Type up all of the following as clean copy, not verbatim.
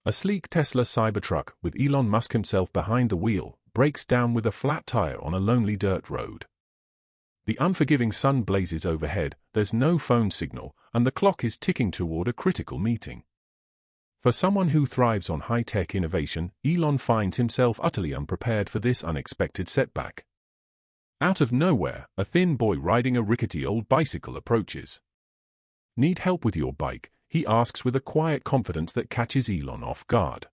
A sleek Tesla Cybertruck, with Elon Musk himself behind the wheel, breaks down with a flat tire on a lonely dirt road. The unforgiving sun blazes overhead, there's no phone signal, and the clock is ticking toward a critical meeting. For someone who thrives on high-tech innovation, Elon finds himself utterly unprepared for this unexpected setback. Out of nowhere, a thin boy riding a rickety old bicycle approaches. "Need help with your bike?" he asks with a quiet confidence that catches Elon off guard.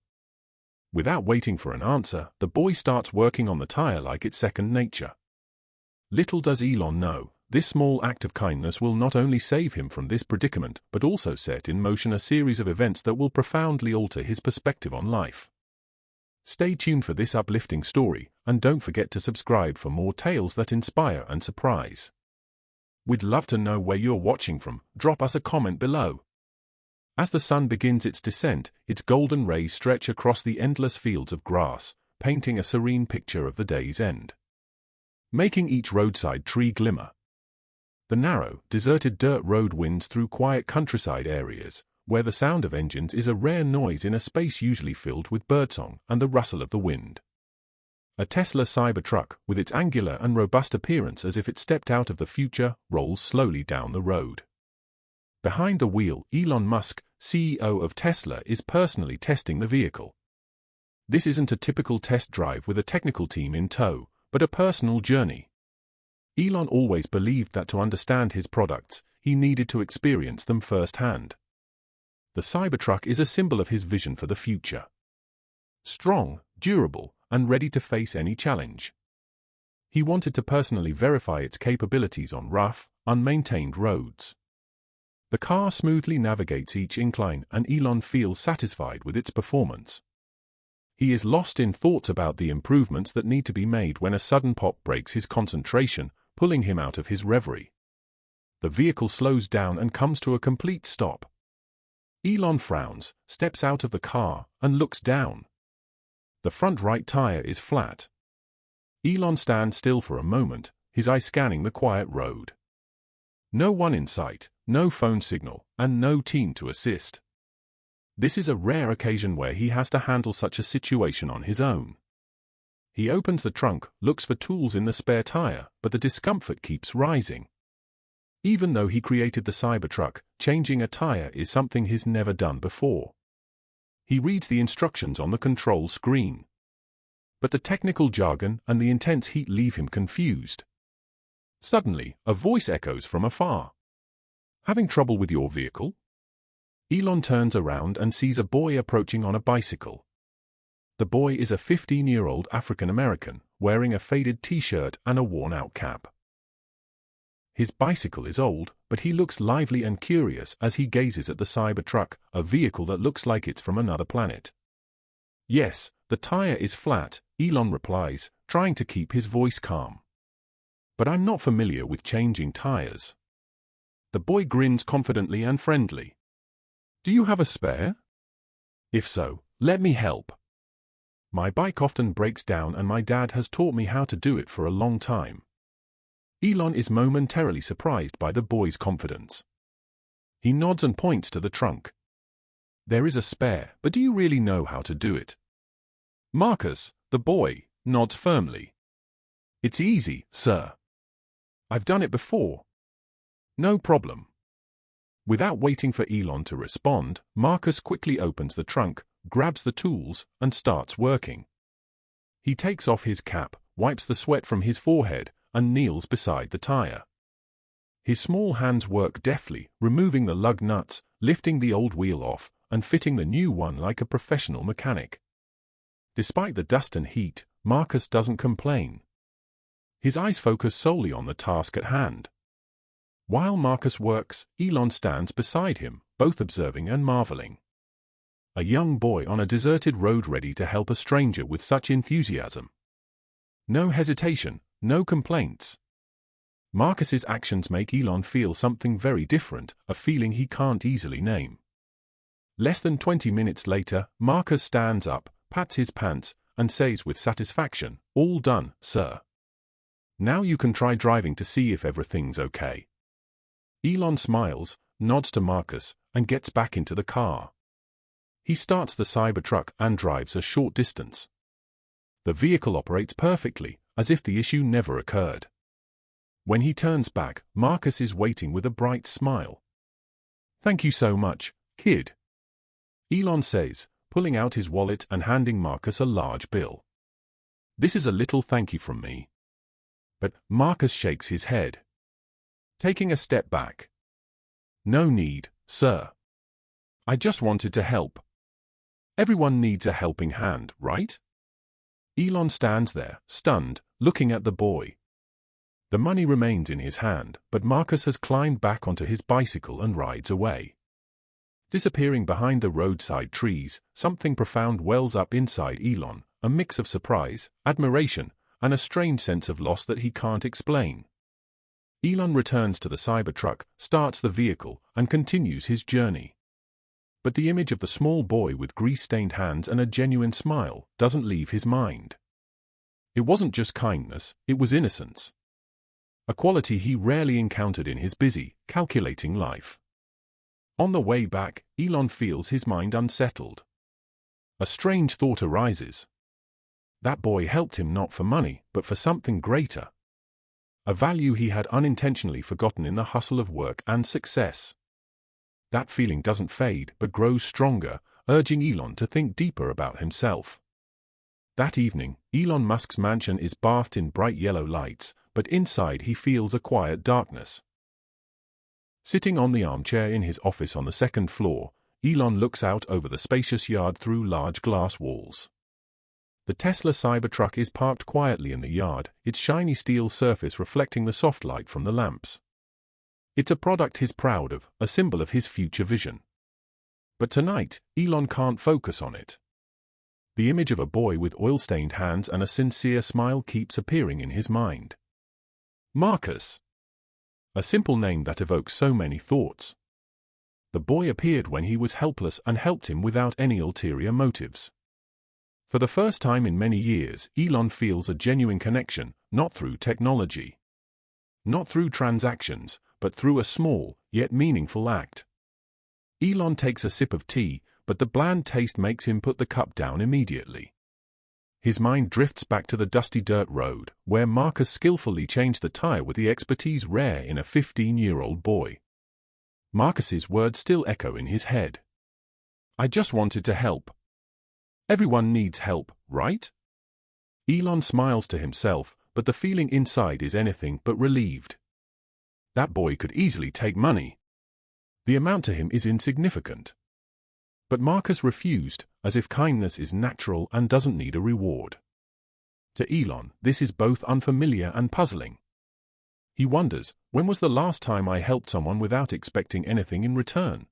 Without waiting for an answer, the boy starts working on the tire like it's second nature. Little does Elon know, this small act of kindness will not only save him from this predicament, but also set in motion a series of events that will profoundly alter his perspective on life. Stay tuned for this uplifting story, and don't forget to subscribe for more tales that inspire and surprise. We'd love to know where you're watching from. Drop us a comment below. As the sun begins its descent, its golden rays stretch across the endless fields of grass, painting a serene picture of the day's end, making each roadside tree glimmer. The narrow, deserted dirt road winds through quiet countryside areas, where the sound of engines is a rare noise in a space usually filled with birdsong and the rustle of the wind. A Tesla Cybertruck, with its angular and robust appearance as if it stepped out of the future, rolls slowly down the road. Behind the wheel, Elon Musk, CEO of Tesla, is personally testing the vehicle. This isn't a typical test drive with a technical team in tow, but a personal journey. Elon always believed that to understand his products, he needed to experience them firsthand. The Cybertruck is a symbol of his vision for the future. Strong, durable, and ready to face any challenge. He wanted to personally verify its capabilities on rough, unmaintained roads. The car smoothly navigates each incline, and Elon feels satisfied with its performance. He is lost in thoughts about the improvements that need to be made when a sudden pop breaks his concentration, pulling him out of his reverie. The vehicle slows down and comes to a complete stop. Elon frowns, steps out of the car, and looks down. The front right tire is flat. Elon stands still for a moment, his eyes scanning the quiet road. No one in sight, no phone signal, and no team to assist. This is a rare occasion where he has to handle such a situation on his own. He opens the trunk, looks for tools in the spare tire, but the discomfort keeps rising. Even though he created the Cybertruck, changing a tire is something he's never done before. He reads the instructions on the control screen, but the technical jargon and the intense heat leave him confused. Suddenly, a voice echoes from afar. "Having trouble with your vehicle?" Elon turns around and sees a boy approaching on a bicycle. The boy is a 15-year-old African-American, wearing a faded t-shirt and a worn-out cap. His bicycle is old, but he looks lively and curious as he gazes at the Cybertruck, a vehicle that looks like it's from another planet. "Yes, the tire is flat," Elon replies, trying to keep his voice calm. "But I'm not familiar with changing tires." The boy grins confidently and friendly. "Do you have a spare? If so, let me help. My bike often breaks down and my dad has taught me how to do it for a long time." Elon is momentarily surprised by the boy's confidence. He nods and points to the trunk. "There is a spare, but do you really know how to do it?" Marcus, the boy, nods firmly. "It's easy, sir. I've done it before." "No problem." Without waiting for Elon to respond, Marcus quickly opens the trunk, grabs the tools, and starts working. He takes off his cap, wipes the sweat from his forehead, and kneels beside the tire. His small hands work deftly, removing the lug nuts, lifting the old wheel off, and fitting the new one like a professional mechanic. Despite the dust and heat, Marcus doesn't complain. His eyes focus solely on the task at hand. While Marcus works, Elon stands beside him, both observing and marveling. A young boy on a deserted road ready to help a stranger with such enthusiasm. No hesitation, no complaints. Marcus's actions make Elon feel something very different, a feeling he can't easily name. Less than 20 minutes later, Marcus stands up, pats his pants, and says with satisfaction, "All done, sir. Now you can try driving to see if everything's okay." Elon smiles, nods to Marcus, and gets back into the car. He starts the Cybertruck and drives a short distance. The vehicle operates perfectly, as if the issue never occurred. When he turns back, Marcus is waiting with a bright smile. "Thank you so much, kid," Elon says, pulling out his wallet and handing Marcus a large bill. "This is a little thank you from me." But Marcus shakes his head, taking a step back. "No need, sir. I just wanted to help. Everyone needs a helping hand, right?" Elon stands there, stunned, looking at the boy. The money remains in his hand, but Marcus has climbed back onto his bicycle and rides away. Disappearing behind the roadside trees, something profound wells up inside Elon, a mix of surprise, admiration, and a strange sense of loss that he can't explain. Elon returns to the Cybertruck, starts the vehicle, and continues his journey. But the image of the small boy with grease-stained hands and a genuine smile doesn't leave his mind. It wasn't just kindness, it was innocence. A quality he rarely encountered in his busy, calculating life. On the way back, Elon feels his mind unsettled. A strange thought arises. That boy helped him not for money, but for something greater. A value he had unintentionally forgotten in the hustle of work and success. That feeling doesn't fade, but grows stronger, urging Elon to think deeper about himself. That evening, Elon Musk's mansion is bathed in bright yellow lights, but inside he feels a quiet darkness. Sitting on the armchair in his office on the second floor, Elon looks out over the spacious yard through large glass walls. The Tesla Cybertruck is parked quietly in the yard, its shiny steel surface reflecting the soft light from the lamps. It's a product he's proud of, a symbol of his future vision. But tonight, Elon can't focus on it. The image of a boy with oil-stained hands and a sincere smile keeps appearing in his mind. Marcus. A simple name that evokes so many thoughts. The boy appeared when he was helpless and helped him without any ulterior motives. For the first time in many years, Elon feels a genuine connection, not through technology. Not through transactions, but through a small, yet meaningful act. Elon takes a sip of tea, but the bland taste makes him put the cup down immediately. His mind drifts back to the dusty dirt road, where Marcus skillfully changed the tire with the expertise rare in a 15-year-old boy. Marcus's words still echo in his head. "I just wanted to help. Everyone needs help, right?" Elon smiles to himself, but the feeling inside is anything but relieved. That boy could easily take money. The amount to him is insignificant. But Marcus refused, as if kindness is natural and doesn't need a reward. To Elon, this is both unfamiliar and puzzling. He wonders, when was the last time I helped someone without expecting anything in return?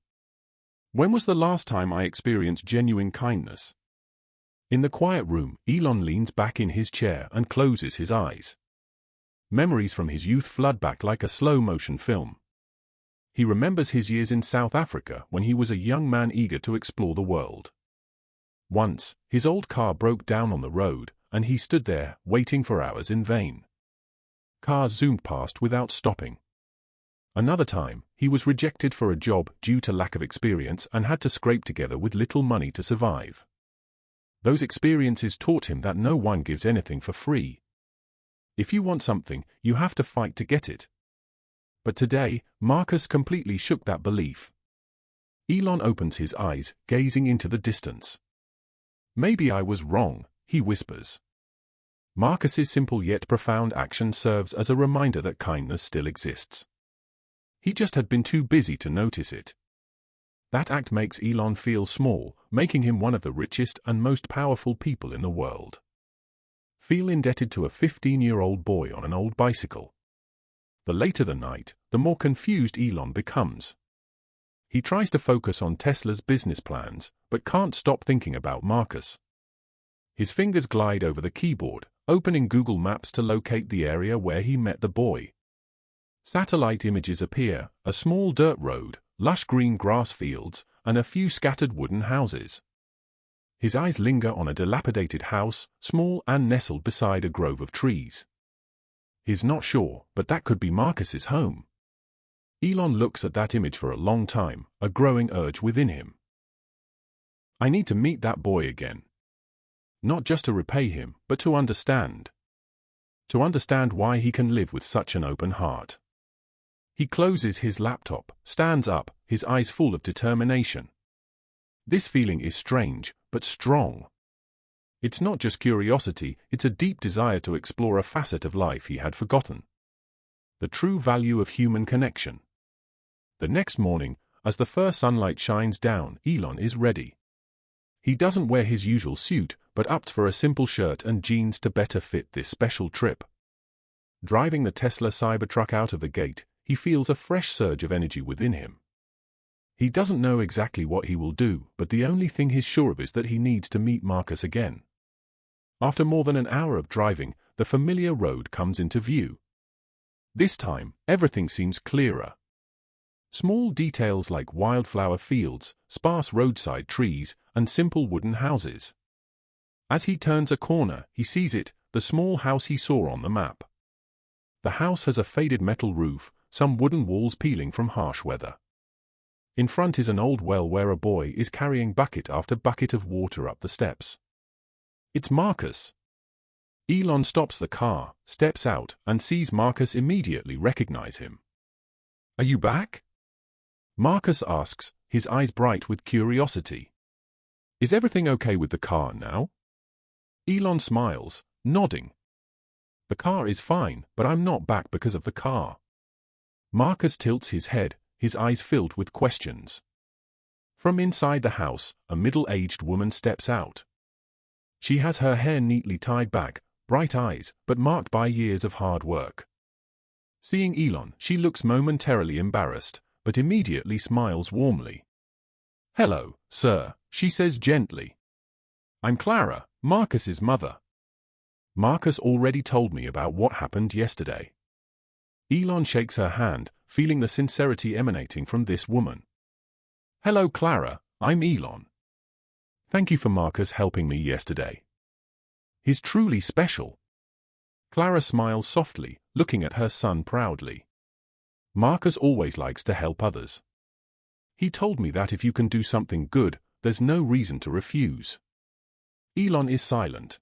When was the last time I experienced genuine kindness? In the quiet room, Elon leans back in his chair and closes his eyes. Memories from his youth flood back like a slow-motion film. He remembers his years in South Africa when he was a young man eager to explore the world. Once, his old car broke down on the road, and he stood there, waiting for hours in vain. Cars zoomed past without stopping. Another time, he was rejected for a job due to lack of experience and had to scrape together with little money to survive. Those experiences taught him that no one gives anything for free. If you want something, you have to fight to get it. But today, Marcus completely shook that belief. Elon opens his eyes, gazing into the distance. "Maybe I was wrong," he whispers. Marcus's simple yet profound action serves as a reminder that kindness still exists. He just had been too busy to notice it. That act makes Elon feel small, making him one of the richest and most powerful people in the world. Feel indebted to a 15-year-old boy on an old bicycle. The later the night, the more confused Elon becomes. He tries to focus on Tesla's business plans, but can't stop thinking about Marcus. His fingers glide over the keyboard, opening Google Maps to locate the area where he met the boy. Satellite images appear, a small dirt road, lush green grass fields, and a few scattered wooden houses. His eyes linger on a dilapidated house, small and nestled beside a grove of trees. He's not sure, but that could be Marcus's home. Elon looks at that image for a long time, a growing urge within him. I need to meet that boy again. Not just to repay him, but to understand. To understand why he can live with such an open heart. He closes his laptop, stands up, his eyes full of determination. This feeling is strange, but strong. It's not just curiosity, it's a deep desire to explore a facet of life he had forgotten. The true value of human connection. The next morning, as the first sunlight shines down, Elon is ready. He doesn't wear his usual suit, but opts for a simple shirt and jeans to better fit this special trip. Driving the Tesla Cybertruck out of the gate, he feels a fresh surge of energy within him. He doesn't know exactly what he will do, but the only thing he's sure of is that he needs to meet Marcus again. After more than an hour of driving, the familiar road comes into view. This time, everything seems clearer. Small details like wildflower fields, sparse roadside trees, and simple wooden houses. As he turns a corner, he sees it, the small house he saw on the map. The house has a faded metal roof, some wooden walls peeling from harsh weather. In front is an old well where a boy is carrying bucket after bucket of water up the steps. It's Marcus. Elon stops the car, steps out, and sees Marcus immediately recognize him. "Are you back?" Marcus asks, his eyes bright with curiosity. "Is everything okay with the car now?" Elon smiles, nodding. "The car is fine, but I'm not back because of the car." Marcus tilts his head, his eyes filled with questions. From inside the house, a middle-aged woman steps out. She has her hair neatly tied back, bright eyes, but marked by years of hard work. Seeing Elon, she looks momentarily embarrassed, but immediately smiles warmly. "Hello, sir," she says gently. "I'm Clara, Marcus's mother. Marcus already told me about what happened yesterday." Elon shakes her hand, feeling the sincerity emanating from this woman. "Hello, Clara, I'm Elon. Thank you for Marcus helping me yesterday. He's truly special." Clara smiles softly, looking at her son proudly. "Marcus always likes to help others. He told me that if you can do something good, there's no reason to refuse." Elon is silent.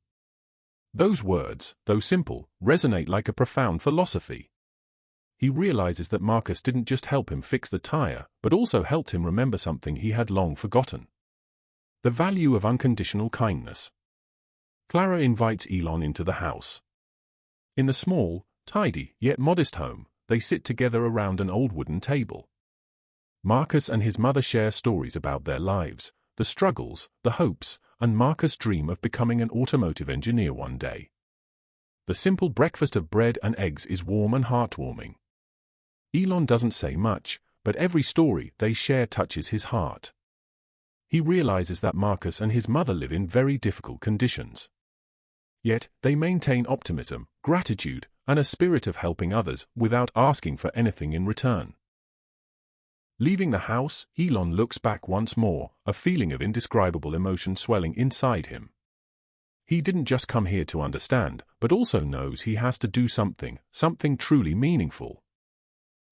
Those words, though simple, resonate like a profound philosophy. He realizes that Marcus didn't just help him fix the tire, but also helped him remember something he had long forgotten. The value of unconditional kindness. Clara invites Elon into the house. In the small, tidy, yet modest home, they sit together around an old wooden table. Marcus and his mother share stories about their lives, the struggles, the hopes, and Marcus' dream of becoming an automotive engineer one day. The simple breakfast of bread and eggs is warm and heartwarming. Elon doesn't say much, but every story they share touches his heart. He realizes that Marcus and his mother live in very difficult conditions. Yet, they maintain optimism, gratitude, and a spirit of helping others without asking for anything in return. Leaving the house, Elon looks back once more, a feeling of indescribable emotion swelling inside him. He didn't just come here to understand, but also knows he has to do something truly meaningful.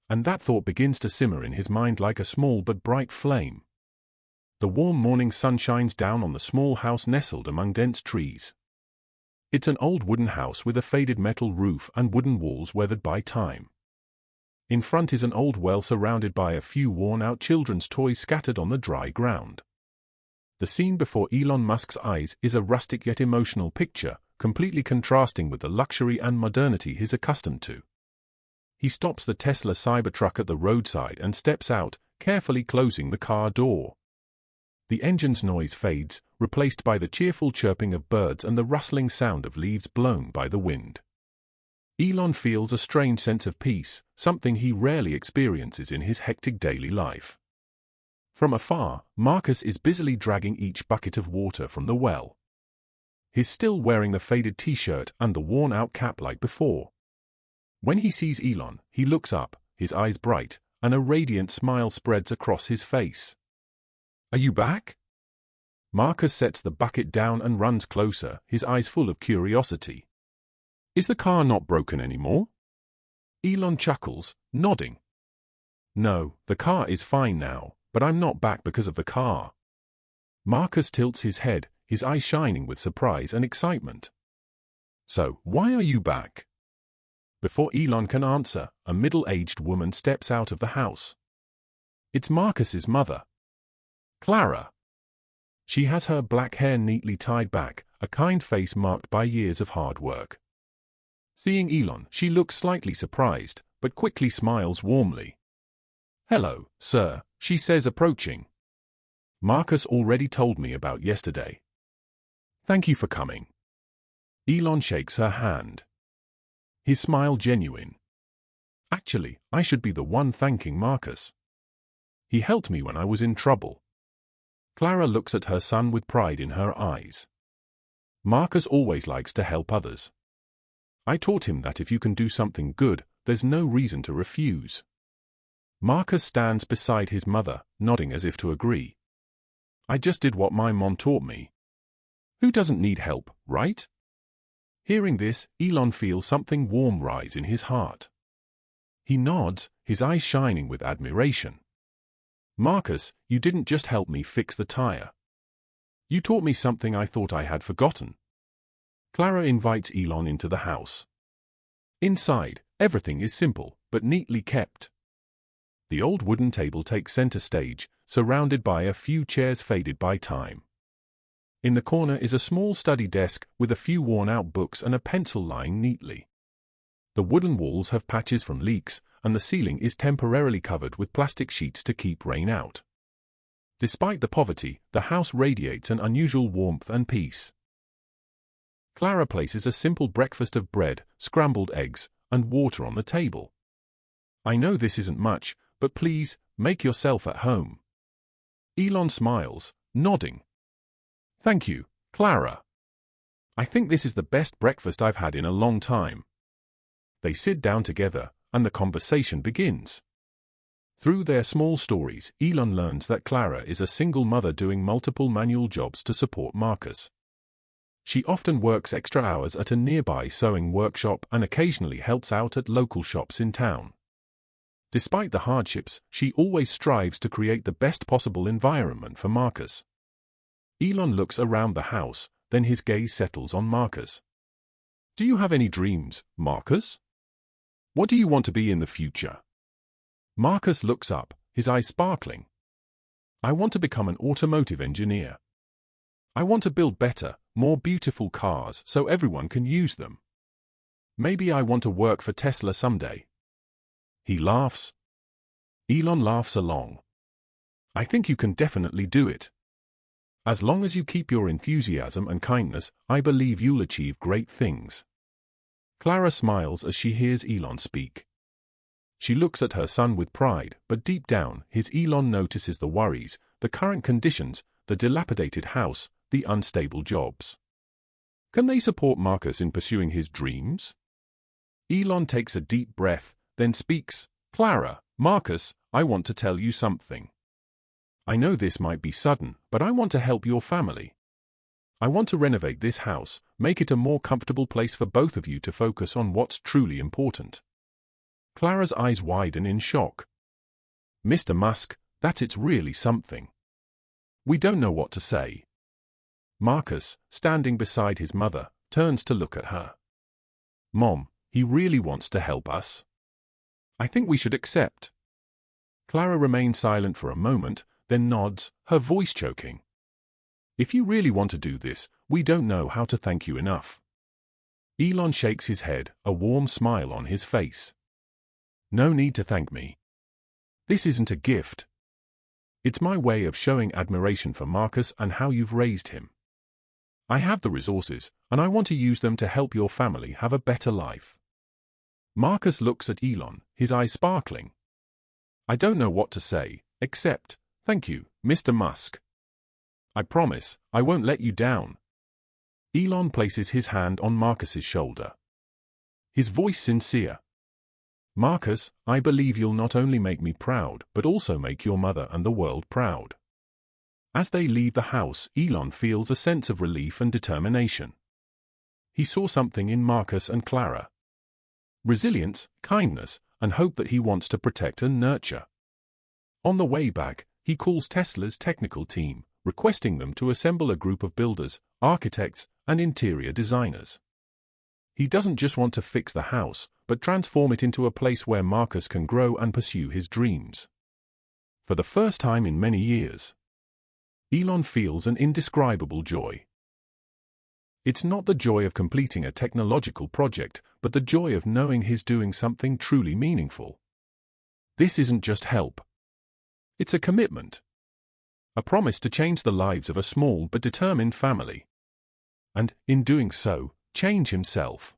And that thought begins to simmer in his mind like a small but bright flame. The warm morning sun shines down on the small house nestled among dense trees. It's an old wooden house with a faded metal roof and wooden walls weathered by time. In front is an old well surrounded by a few worn-out children's toys scattered on the dry ground. The scene before Elon Musk's eyes is a rustic yet emotional picture, completely contrasting with the luxury and modernity he's accustomed to. He stops the Tesla Cybertruck at the roadside and steps out, carefully closing the car door. The engine's noise fades, replaced by the cheerful chirping of birds and the rustling sound of leaves blown by the wind. Elon feels a strange sense of peace, something he rarely experiences in his hectic daily life. From afar, Marcus is busily dragging each bucket of water from the well. He's still wearing the faded t-shirt and the worn-out cap like before. When he sees Elon, he looks up, his eyes bright, and a radiant smile spreads across his face. "Are you back?" Marcus sets the bucket down and runs closer, his eyes full of curiosity. "Is the car not broken anymore?" Elon chuckles, nodding. "No, the car is fine now, but I'm not back because of the car." Marcus tilts his head, his eyes shining with surprise and excitement. So, why are you back? Before Elon can answer, a middle-aged woman steps out of the house. It's Marcus's mother, Clara. She has her black hair neatly tied back, a kind face marked by years of hard work. Seeing Elon, she looks slightly surprised, but quickly smiles warmly. Hello, sir, she says, approaching. Marcus already told me about yesterday. Thank you for coming. Elon shakes her hand. His smile genuine. Actually, I should be the one thanking Marcus. He helped me when I was in trouble. Clara looks at her son with pride in her eyes. Marcus always likes to help others. I taught him that if you can do something good, there's no reason to refuse. Marcus stands beside his mother, nodding as if to agree. I just did what my mom taught me. Who doesn't need help, right? Hearing this, Elon feels something warm rise in his heart. He nods, his eyes shining with admiration. Marcus, you didn't just help me fix the tire. You taught me something I thought I had forgotten. Clara invites Elon into the house. Inside, everything is simple, but neatly kept. The old wooden table takes center stage, surrounded by a few chairs faded by time. In the corner is a small study desk with a few worn-out books and a pencil lying neatly. The wooden walls have patches from leaks, and the ceiling is temporarily covered with plastic sheets to keep rain out. Despite the poverty, the house radiates an unusual warmth and peace. Clara places a simple breakfast of bread, scrambled eggs, and water on the table. I know this isn't much, but please, make yourself at home. Elon smiles, nodding. Thank you, Clara. I think this is the best breakfast I've had in a long time. They sit down together, and the conversation begins. Through their small stories, Elon learns that Clara is a single mother doing multiple manual jobs to support Marcus. She often works extra hours at a nearby sewing workshop and occasionally helps out at local shops in town. Despite the hardships, she always strives to create the best possible environment for Marcus. Elon looks around the house, then his gaze settles on Marcus. Do you have any dreams, Marcus? What do you want to be in the future? Marcus looks up, his eyes sparkling. I want to become an automotive engineer. I want to build better, more beautiful cars so everyone can use them. Maybe I want to work for Tesla someday. He laughs. Elon laughs along. I think you can definitely do it. As long as you keep your enthusiasm and kindness, I believe you'll achieve great things. Clara smiles as she hears Elon speak. She looks at her son with pride, but deep down, Elon notices the worries, the current conditions, the dilapidated house, the unstable jobs. Can they support Marcus in pursuing his dreams? Elon takes a deep breath, then speaks. Clara, Marcus, I want to tell you something. I know this might be sudden, but I want to help your family. I want to renovate this house, make it a more comfortable place for both of you to focus on what's truly important. Clara's eyes widen in shock. Mr. Musk, it's really something. We don't know what to say. Marcus, standing beside his mother, turns to look at her. Mom, he really wants to help us. I think we should accept. Clara remains silent for a moment, then nods, her voice choking. If you really want to do this, we don't know how to thank you enough. Elon shakes his head, a warm smile on his face. No need to thank me. This isn't a gift. It's my way of showing admiration for Marcus and how you've raised him. I have the resources, and I want to use them to help your family have a better life. Marcus looks at Elon, his eyes sparkling. I don't know what to say, except, thank you, Mr. Musk. I promise, I won't let you down. Elon places his hand on Marcus's shoulder. His voice sincere. Marcus, I believe you'll not only make me proud, but also make your mother and the world proud. As they leave the house, Elon feels a sense of relief and determination. He saw something in Marcus and Clara. Resilience, kindness, and hope that he wants to protect and nurture. On the way back, he calls Tesla's technical team, requesting them to assemble a group of builders, architects, and interior designers. He doesn't just want to fix the house, but transform it into a place where Marcus can grow and pursue his dreams. For the first time in many years, Elon feels an indescribable joy. It's not the joy of completing a technological project, but the joy of knowing he's doing something truly meaningful. This isn't just help. It's a commitment. A promise to change the lives of a small but determined family. And, in doing so, change himself.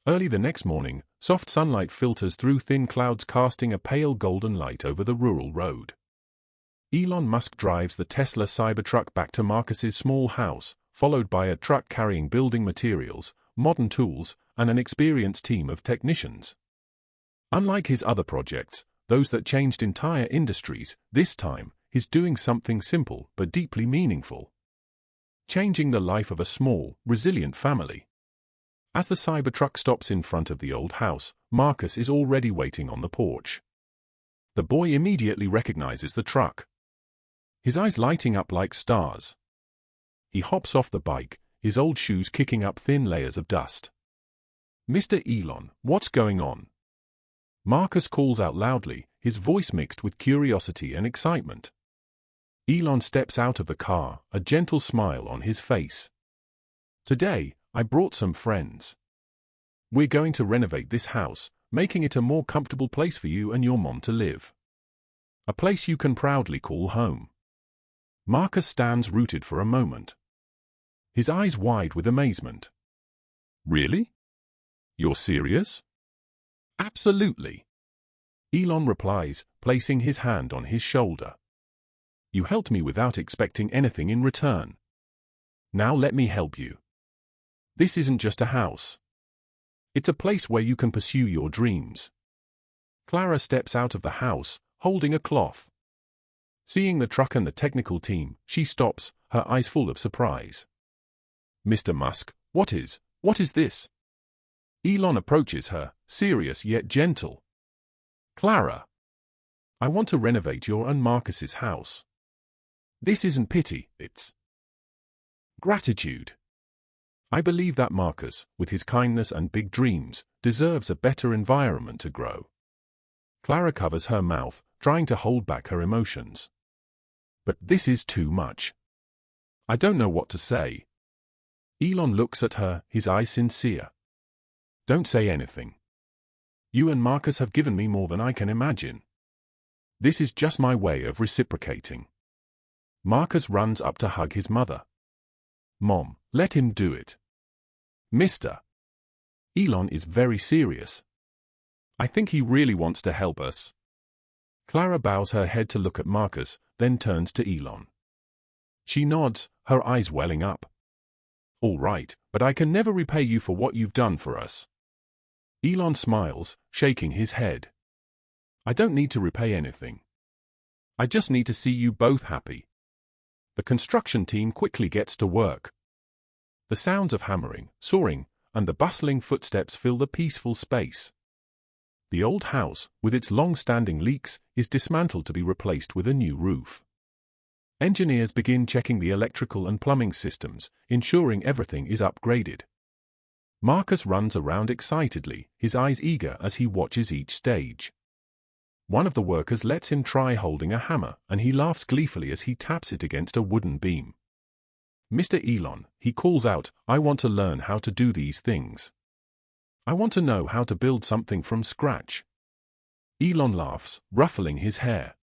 Early the next morning, soft sunlight filters through thin clouds, casting a pale golden light over the rural road. Elon Musk drives the Tesla Cybertruck back to Marcus's small house, followed by a truck carrying building materials, modern tools, and an experienced team of technicians. Unlike his other projects, those that changed entire industries, this time, he's doing something simple but deeply meaningful. Changing the life of a small, resilient family. As the Cybertruck stops in front of the old house, Marcus is already waiting on the porch. The boy immediately recognizes the truck, his eyes lighting up like stars. He hops off the bike, his old shoes kicking up thin layers of dust. "Mr. Elon, what's going on?" Marcus calls out loudly, his voice mixed with curiosity and excitement. Elon steps out of the car, a gentle smile on his face. "Today, I brought some friends. We're going to renovate this house, making it a more comfortable place for you and your mom to live. A place you can proudly call home." Marcus stands rooted for a moment, his eyes wide with amazement. "Really? You're serious?" "Absolutely," Elon replies, placing his hand on his shoulder. "You helped me without expecting anything in return. Now let me help you. This isn't just a house. It's a place where you can pursue your dreams." Clara steps out of the house, holding a cloth. Seeing the truck and the technical team, she stops, her eyes full of surprise. "Mr. Musk, what is this?" Elon approaches her, serious yet gentle. "Clara, I want to renovate your and Marcus's house. This isn't pity, it's gratitude. I believe that Marcus, with his kindness and big dreams, deserves a better environment to grow." Clara covers her mouth, trying to hold back her emotions. "But this is too much. I don't know what to say." Elon looks at her, his eyes sincere. "Don't say anything. You and Marcus have given me more than I can imagine. This is just my way of reciprocating." Marcus runs up to hug his mother. "Mom, let him do it." "Mr. Elon is very serious. I think he really wants to help us." Clara bows her head to look at Marcus, then turns to Elon. She nods, her eyes welling up. "All right, but I can never repay you for what you've done for us." Elon smiles, shaking his head. "I don't need to repay anything. I just need to see you both happy." The construction team quickly gets to work. The sounds of hammering, sawing, and the bustling footsteps fill the peaceful space. The old house, with its long-standing leaks, is dismantled to be replaced with a new roof. Engineers begin checking the electrical and plumbing systems, ensuring everything is upgraded. Marcus runs around excitedly, his eyes eager as he watches each stage. One of the workers lets him try holding a hammer, and he laughs gleefully as he taps it against a wooden beam. "Mr. Elon," he calls out, "I want to learn how to do these things. I want to know how to build something from scratch." Elon laughs, ruffling his hair.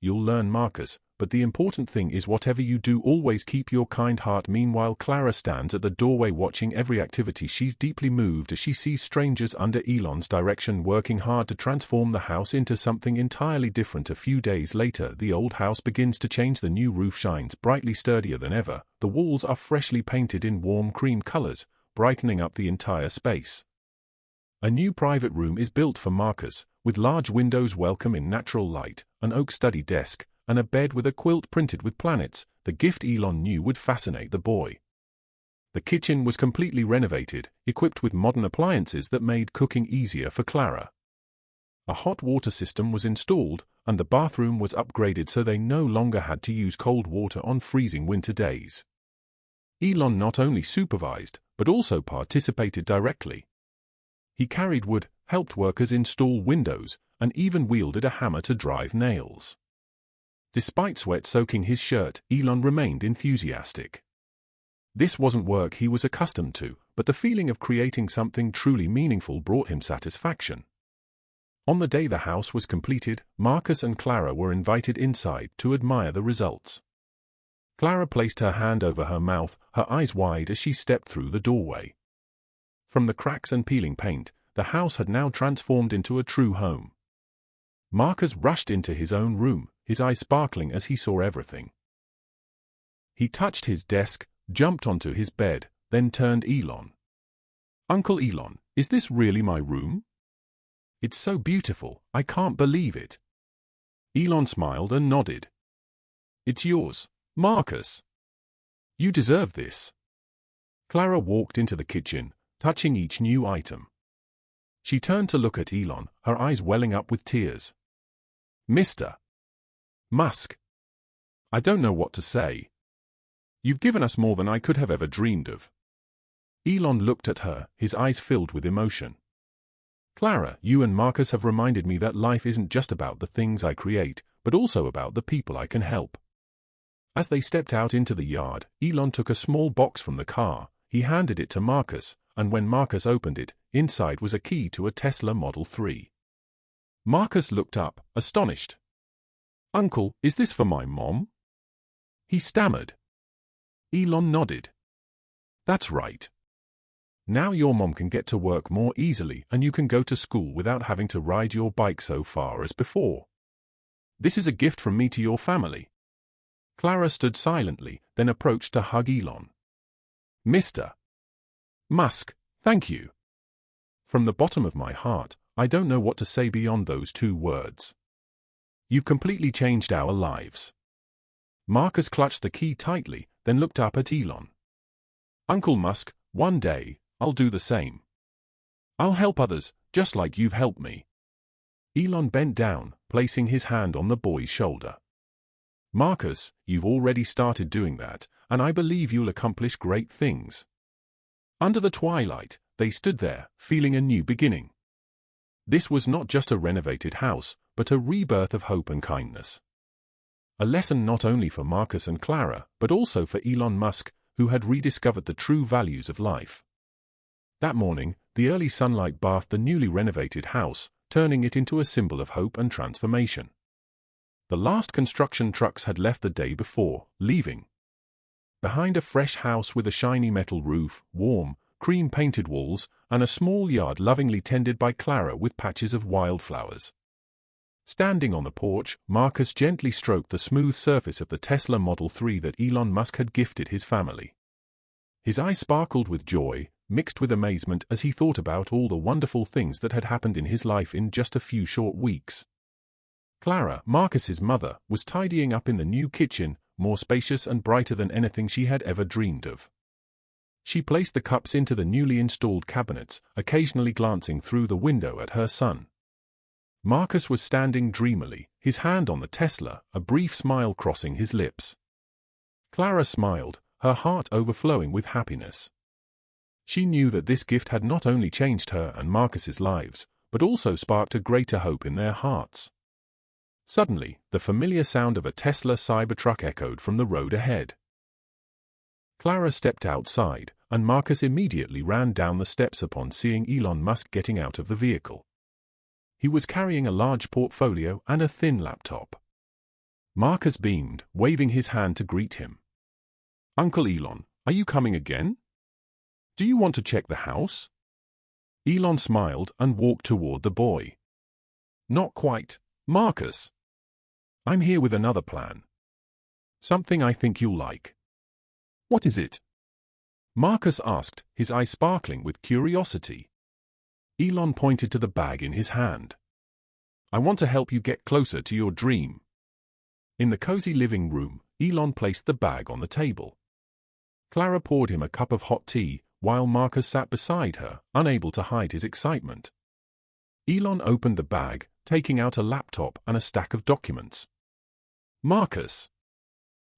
"You'll learn, Marcus, but the important thing is whatever you do, always keep your kind heart." Meanwhile, Clara stands at the doorway watching every activity. She's deeply moved as she sees strangers under Elon's direction working hard to transform the house into something entirely different. A few days later, the old house begins to change. The new roof shines brightly, sturdier than ever. The walls are freshly painted in warm cream colors, brightening up the entire space. A new private room is built for Marcus, with large windows welcome in natural light, an oak study desk, and a bed with a quilt printed with planets, the gift Elon knew would fascinate the boy. The kitchen was completely renovated, equipped with modern appliances that made cooking easier for Clara. A hot water system was installed, and the bathroom was upgraded so they no longer had to use cold water on freezing winter days. Elon not only supervised, but also participated directly. He carried wood, helped workers install windows, and even wielded a hammer to drive nails. Despite sweat soaking his shirt, Elon remained enthusiastic. This wasn't work he was accustomed to, but the feeling of creating something truly meaningful brought him satisfaction. On the day the house was completed, Marcus and Clara were invited inside to admire the results. Clara placed her hand over her mouth, her eyes wide as she stepped through the doorway. From the cracks and peeling paint, the house had now transformed into a true home. Marcus rushed into his own room, his eyes sparkling as he saw everything. He touched his desk, jumped onto his bed, then turned Elon. "Uncle Elon, is this really my room? It's so beautiful, I can't believe it." Elon smiled and nodded. "It's yours, Marcus. You deserve this." Clara walked into the kitchen, touching each new item. She turned to look at Elon, her eyes welling up with tears. "Mr. Musk, I don't know what to say. You've given us more than I could have ever dreamed of." Elon looked at her, his eyes filled with emotion. "Clara, you and Marcus have reminded me that life isn't just about the things I create, but also about the people I can help." As they stepped out into the yard, Elon took a small box from the car. He handed it to Marcus, and when Marcus opened it, inside was a key to a Tesla Model 3. Marcus looked up, astonished. "Uncle, is this for my mom?" he stammered. Elon nodded. "That's right. Now your mom can get to work more easily and you can go to school without having to ride your bike so far as before. This is a gift from me to your family." Clara stood silently, then approached to hug Elon. "Mr. Musk, thank you. From the bottom of my heart, I don't know what to say beyond those 2 words. You've completely changed our lives." Marcus clutched the key tightly, then looked up at Elon. "Uncle Musk, one day, I'll do the same. I'll help others, just like you've helped me." Elon bent down, placing his hand on the boy's shoulder. "Marcus, you've already started doing that, and I believe you'll accomplish great things." Under the twilight, they stood there, feeling a new beginning. This was not just a renovated house, but a rebirth of hope and kindness. A lesson not only for Marcus and Clara, but also for Elon Musk, who had rediscovered the true values of life. That morning, the early sunlight bathed the newly renovated house, turning it into a symbol of hope and transformation. The last construction trucks had left the day before, leaving behind a fresh house with a shiny metal roof, warm, cream-painted walls, and a small yard lovingly tended by Clara with patches of wildflowers. Standing on the porch, Marcus gently stroked the smooth surface of the Tesla Model 3 that Elon Musk had gifted his family. His eyes sparkled with joy, mixed with amazement as he thought about all the wonderful things that had happened in his life in just a few short weeks. Clara, Marcus's mother, was tidying up in the new kitchen, more spacious and brighter than anything she had ever dreamed of. She placed the cups into the newly installed cabinets, occasionally glancing through the window at her son. Marcus was standing dreamily, his hand on the Tesla, a brief smile crossing his lips. Clara smiled, her heart overflowing with happiness. She knew that this gift had not only changed her and Marcus's lives, but also sparked a greater hope in their hearts. Suddenly, the familiar sound of a Tesla Cybertruck echoed from the road ahead. Clara stepped outside, and Marcus immediately ran down the steps upon seeing Elon Musk getting out of the vehicle. He was carrying a large portfolio and a thin laptop. Marcus beamed, waving his hand to greet him. "Uncle Elon, are you coming again? Do you want to check the house?" Elon smiled and walked toward the boy. "Not quite, Marcus. I'm here with another plan. Something I think you'll like." "What is it?" Marcus asked, his eyes sparkling with curiosity. Elon pointed to the bag in his hand. "I want to help you get closer to your dream." In the cozy living room, Elon placed the bag on the table. Clara poured him a cup of hot tea, while Marcus sat beside her, unable to hide his excitement. Elon opened the bag, taking out a laptop and a stack of documents. "Marcus,"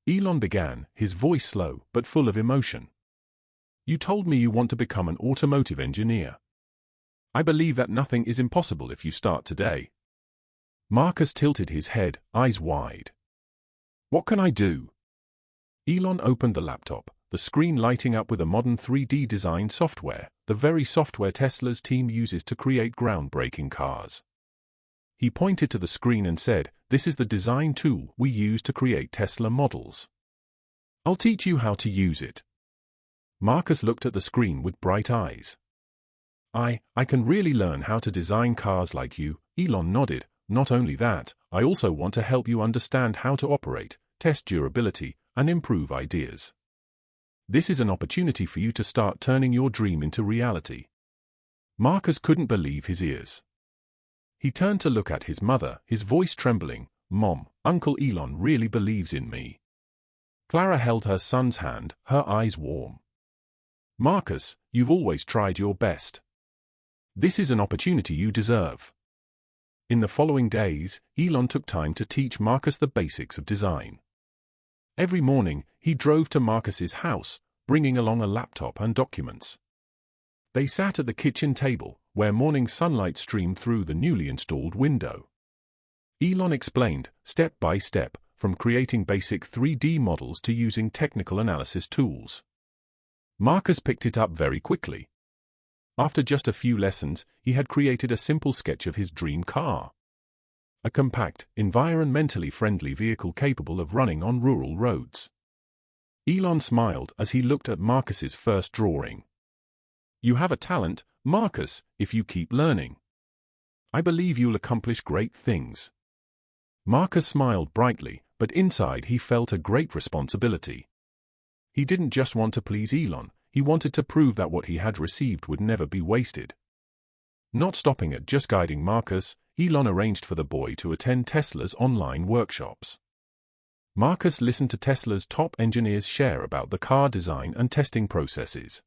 Elon began, his voice slow but full of emotion. "You told me you want to become an automotive engineer. I believe that nothing is impossible if you start today." Marcus tilted his head, eyes wide. "What can I do?" Elon opened the laptop, the screen lighting up with a modern 3D design software, the very software Tesla's team uses to create groundbreaking cars. He pointed to the screen and said, "This is the design tool we use to create Tesla models. I'll teach you how to use it." Marcus looked at the screen with bright eyes. I can really learn how to design cars like you," Elon nodded. "Not only that, I also want to help you understand how to operate, test durability, and improve ideas. This is an opportunity for you to start turning your dream into reality." Marcus couldn't believe his ears. He turned to look at his mother, his voice trembling. "Mom, Uncle Elon really believes in me." Clara held her son's hand, her eyes warm. "Marcus, you've always tried your best. This is an opportunity you deserve." In the following days, Elon took time to teach Marcus the basics of design. Every morning, he drove to Marcus's house, bringing along a laptop and documents. They sat at the kitchen table, where morning sunlight streamed through the newly installed window. Elon explained, step by step, from creating basic 3D models to using technical analysis tools. Marcus picked it up very quickly. After just a few lessons, he had created a simple sketch of his dream car. A compact, environmentally friendly vehicle capable of running on rural roads. Elon smiled as he looked at Marcus's first drawing. "You have a talent, Marcus, if you keep learning. I believe you'll accomplish great things." Marcus smiled brightly, but inside he felt a great responsibility. He didn't just want to please Elon, he wanted to prove that what he had received would never be wasted. Not stopping at just guiding Marcus, Elon arranged for the boy to attend Tesla's online workshops. Marcus listened to Tesla's top engineers share about the car design and testing processes.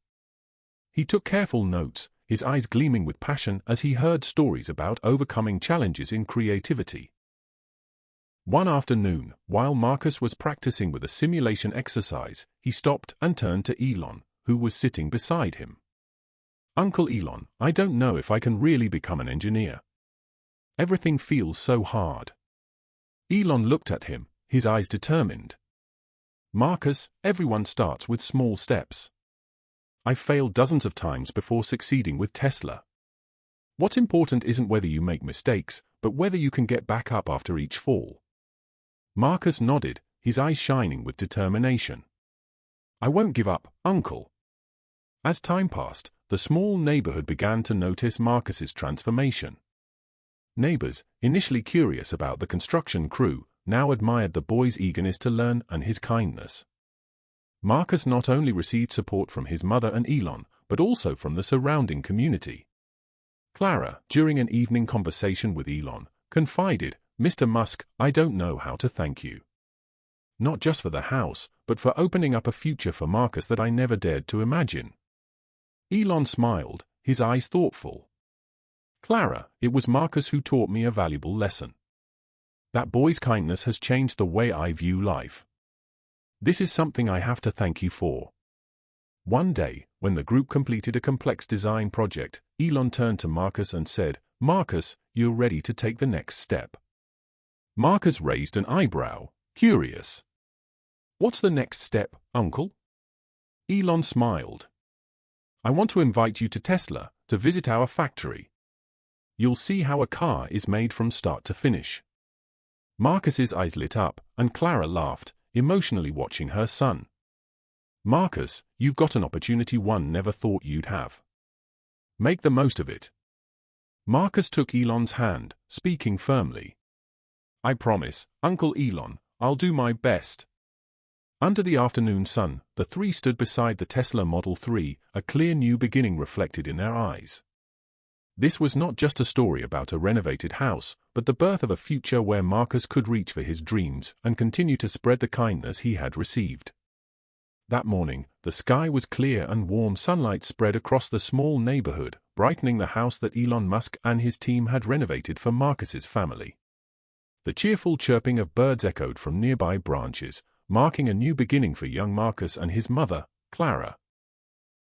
He took careful notes, his eyes gleaming with passion as he heard stories about overcoming challenges in creativity. One afternoon, while Marcus was practicing with a simulation exercise, he stopped and turned to Elon, who was sitting beside him. "Uncle Elon, I don't know if I can really become an engineer. Everything feels so hard." Elon looked at him, his eyes determined. "Marcus, everyone starts with small steps. I've failed dozens of times before succeeding with Tesla. What's important isn't whether you make mistakes, but whether you can get back up after each fall." Marcus nodded, his eyes shining with determination. "I won't give up, Uncle." As time passed, the small neighborhood began to notice Marcus's transformation. Neighbors, initially curious about the construction crew, now admired the boy's eagerness to learn and his kindness. Marcus not only received support from his mother and Elon, but also from the surrounding community. Clara, during an evening conversation with Elon, confided, "Mr. Musk, I don't know how to thank you. Not just for the house, but for opening up a future for Marcus that I never dared to imagine." Elon smiled, his eyes thoughtful. "Clara, it was Marcus who taught me a valuable lesson. That boy's kindness has changed the way I view life. This is something I have to thank you for." One day, when the group completed a complex design project, Elon turned to Marcus and said, "Marcus, you're ready to take the next step." Marcus raised an eyebrow, curious. "What's the next step, Uncle?" Elon smiled. "I want to invite you to Tesla, to visit our factory. You'll see how a car is made from start to finish." Marcus's eyes lit up, and Clara laughed, emotionally watching her son. "Marcus, you've got an opportunity one never thought you'd have. Make the most of it." Marcus took Elon's hand, speaking firmly. "I promise, Uncle Elon, I'll do my best." Under the afternoon sun, the three stood beside the Tesla Model 3, a clear new beginning reflected in their eyes. This was not just a story about a renovated house, but the birth of a future where Marcus could reach for his dreams and continue to spread the kindness he had received. That morning, the sky was clear and warm sunlight spread across the small neighborhood, brightening the house that Elon Musk and his team had renovated for Marcus's family. The cheerful chirping of birds echoed from nearby branches, marking a new beginning for young Marcus and his mother, Clara.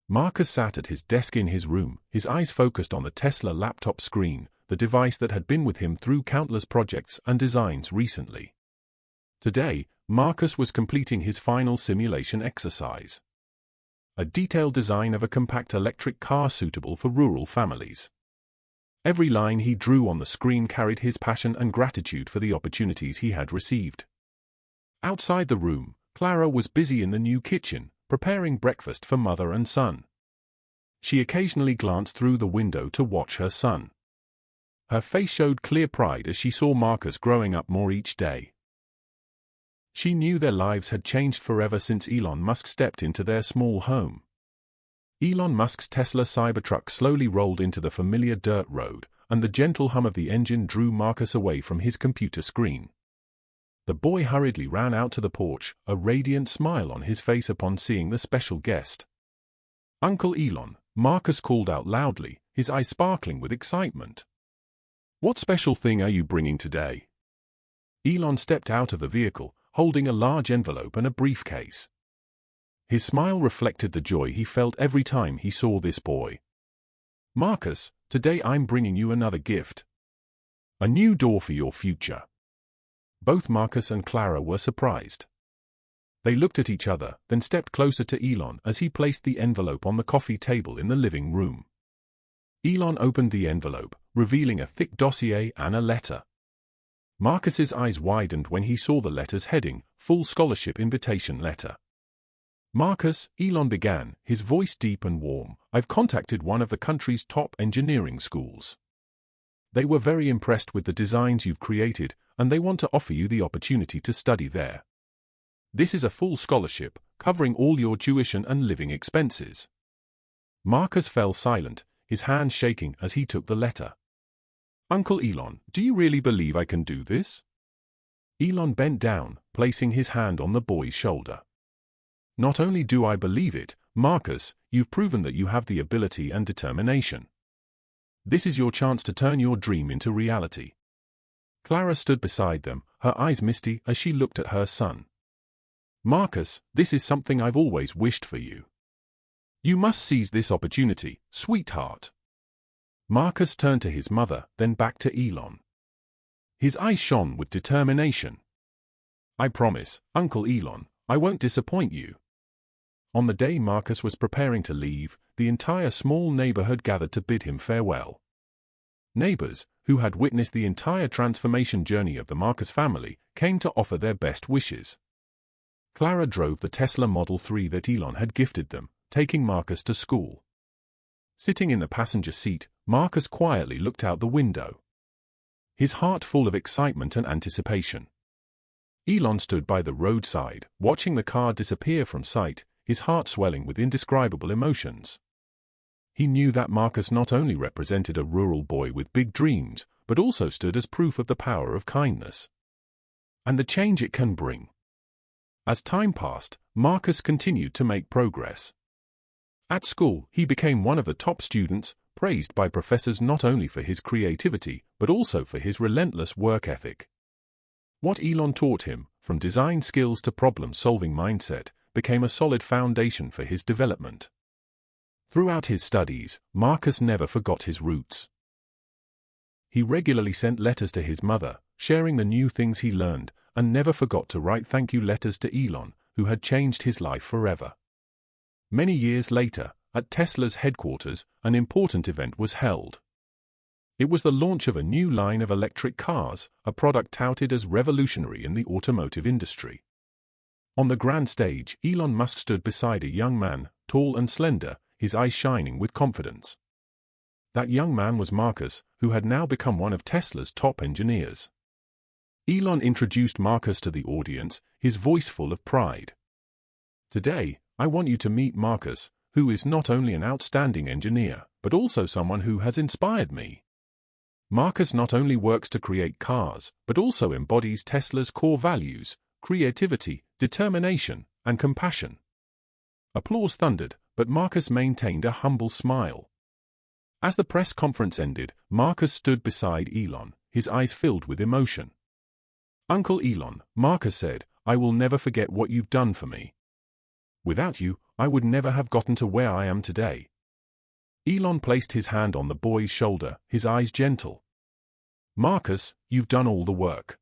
Marcus sat at his desk in his room, his eyes focused on the Tesla laptop screen, the device that had been with him through countless projects and designs recently. Today, Marcus was completing his final simulation exercise. A detailed design of a compact electric car suitable for rural families. Every line he drew on the screen carried his passion and gratitude for the opportunities he had received. Outside the room, Clara was busy in the new kitchen, preparing breakfast for mother and son. She occasionally glanced through the window to watch her son. Her face showed clear pride as she saw Marcus growing up more each day. She knew their lives had changed forever since Elon Musk stepped into their small home. Elon Musk's Tesla Cybertruck slowly rolled into the familiar dirt road, and the gentle hum of the engine drew Marcus away from his computer screen. The boy hurriedly ran out to the porch, a radiant smile on his face upon seeing the special guest. "Uncle Elon," Marcus called out loudly, his eyes sparkling with excitement. "What special thing are you bringing today?" Elon stepped out of the vehicle, holding a large envelope and a briefcase. His smile reflected the joy he felt every time he saw this boy. "Marcus, today I'm bringing you another gift. A new door for your future." Both Marcus and Clara were surprised. They looked at each other, then stepped closer to Elon as he placed the envelope on the coffee table in the living room. Elon opened the envelope, revealing a thick dossier and a letter. Marcus's eyes widened when he saw the letter's heading, Full Scholarship Invitation Letter. "Marcus," Elon began, his voice deep and warm, "I've contacted one of the country's top engineering schools. They were very impressed with the designs you've created, and they want to offer you the opportunity to study there. This is a full scholarship, covering all your tuition and living expenses." Marcus fell silent, his hand shaking as he took the letter. "Uncle Elon, do you really believe I can do this?" Elon bent down, placing his hand on the boy's shoulder. "Not only do I believe it, Marcus, you've proven that you have the ability and determination. This is your chance to turn your dream into reality." Clara stood beside them, her eyes misty as she looked at her son. "Marcus, this is something I've always wished for you. You must seize this opportunity, sweetheart." Marcus turned to his mother, then back to Elon. His eyes shone with determination. "I promise, Uncle Elon, I won't disappoint you." On the day Marcus was preparing to leave, the entire small neighborhood gathered to bid him farewell. Neighbors, who had witnessed the entire transformation journey of the Marcus family, came to offer their best wishes. Clara drove the Tesla Model 3 that Elon had gifted them, taking Marcus to school. Sitting in the passenger seat, Marcus quietly looked out the window, his heart full of excitement and anticipation. Elon stood by the roadside, watching the car disappear from sight, his heart swelling with indescribable emotions. He knew that Marcus not only represented a rural boy with big dreams, but also stood as proof of the power of kindness and the change it can bring. As time passed, Marcus continued to make progress. At school, he became one of the top students, praised by professors not only for his creativity, but also for his relentless work ethic. What Elon taught him, from design skills to problem-solving mindset, became a solid foundation for his development. Throughout his studies, Marcus never forgot his roots. He regularly sent letters to his mother, sharing the new things he learned, and never forgot to write thank you letters to Elon, who had changed his life forever. Many years later, at Tesla's headquarters, an important event was held. It was the launch of a new line of electric cars, a product touted as revolutionary in the automotive industry. On the grand stage, Elon Musk stood beside a young man, tall and slender, his eyes shining with confidence. That young man was Marcus, who had now become one of Tesla's top engineers. Elon introduced Marcus to the audience, his voice full of pride. "Today, I want you to meet Marcus, who is not only an outstanding engineer, but also someone who has inspired me. Marcus not only works to create cars, but also embodies Tesla's core values, creativity, determination, and compassion. Applause thundered, but Marcus maintained a humble smile. As the press conference ended, Marcus stood beside Elon, his eyes filled with emotion. "Uncle Elon," Marcus said, "I will never forget what you've done for me. Without you, I would never have gotten to where I am today." Elon placed his hand on the boy's shoulder, his eyes gentle. "Marcus, you've done all the work.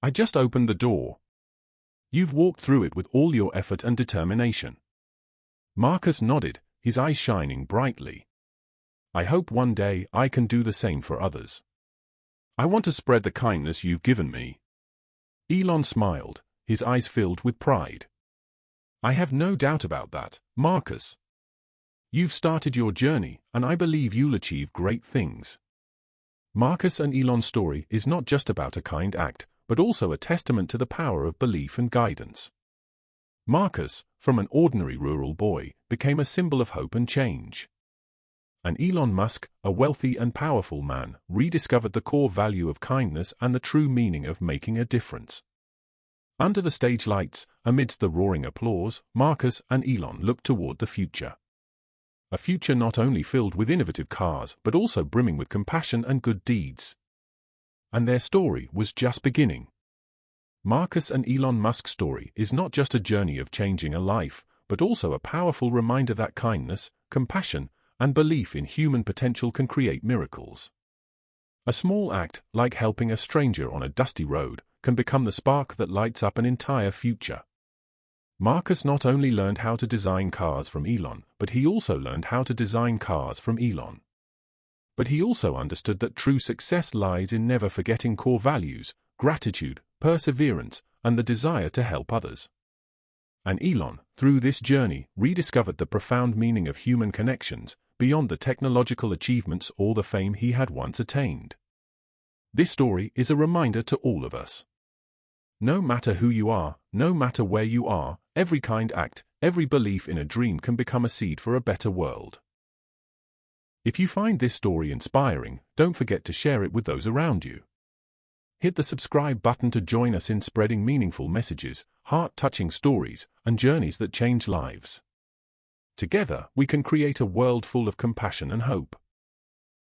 I just opened the door. You've walked through it with all your effort and determination." Marcus nodded, his eyes shining brightly. "I hope one day I can do the same for others. I want to spread the kindness you've given me." Elon smiled, his eyes filled with pride. "I have no doubt about that, Marcus. You've started your journey, and I believe you'll achieve great things." Marcus and Elon's story is not just about a kind act, but also a testament to the power of belief and guidance. Marcus, from an ordinary rural boy, became a symbol of hope and change. And Elon Musk, a wealthy and powerful man, rediscovered the core value of kindness and the true meaning of making a difference. Under the stage lights, amidst the roaring applause, Marcus and Elon looked toward the future. A future not only filled with innovative cars but also brimming with compassion and good deeds. And their story was just beginning. Marcus and Elon Musk's story is not just a journey of changing a life, but also a powerful reminder that kindness, compassion, and belief in human potential can create miracles. A small act, like helping a stranger on a dusty road, can become the spark that lights up an entire future. Marcus not only learned how to design cars from Elon, but he also learned how to design cars from Elon. But he also understood that true success lies in never forgetting core values, gratitude, perseverance, and the desire to help others. And Elon, through this journey, rediscovered the profound meaning of human connections, beyond the technological achievements or the fame he had once attained. This story is a reminder to all of us. No matter who you are, no matter where you are, every kind act, every belief in a dream can become a seed for a better world. If you find this story inspiring, don't forget to share it with those around you. Hit the subscribe button to join us in spreading meaningful messages, heart-touching stories, and journeys that change lives. Together, we can create a world full of compassion and hope.